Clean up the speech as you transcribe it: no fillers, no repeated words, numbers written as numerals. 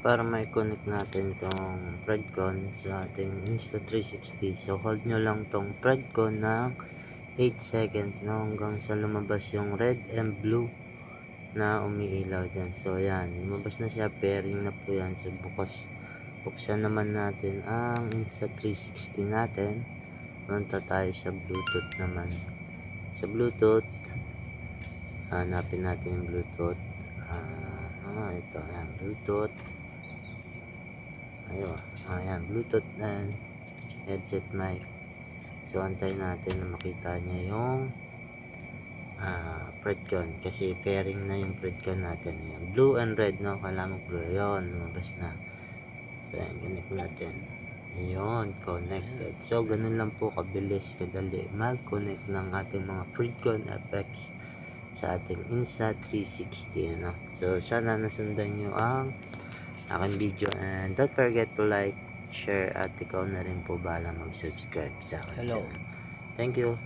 para may connect natin tong Threadcon sa ating Insta360. So hold nyo lang tong Threadcon ng 8 seconds, no, hanggang sa lumabas yung red and blue na umiilaw dyan. So yan, lumabas na siya, pairing na po yan. So buksan naman natin ang Insta360 natin. Punta tayo sa Bluetooth naman. Sa Bluetooth, hanapin natin yung Bluetooth. Ito, ayan, Bluetooth. Ayan, Bluetooth and headset mic. So antayin natin na makita niya yung Threadcon, kasi pairing na yung Threadcon natin. Ayan, blue and red, no? Kala mo blue, yun, lumabas na. So ayan, connect natin. Ayun, connected. So ganun lang po kabilis, kadali mag-connect ng ating mga Threadcon FX sa ating Insta360, ano? So sana nasundan nyo ang aking video, and don't forget to like, share, at ikaw na rin po bala mag-subscribe sa akin. Hello. Thank you.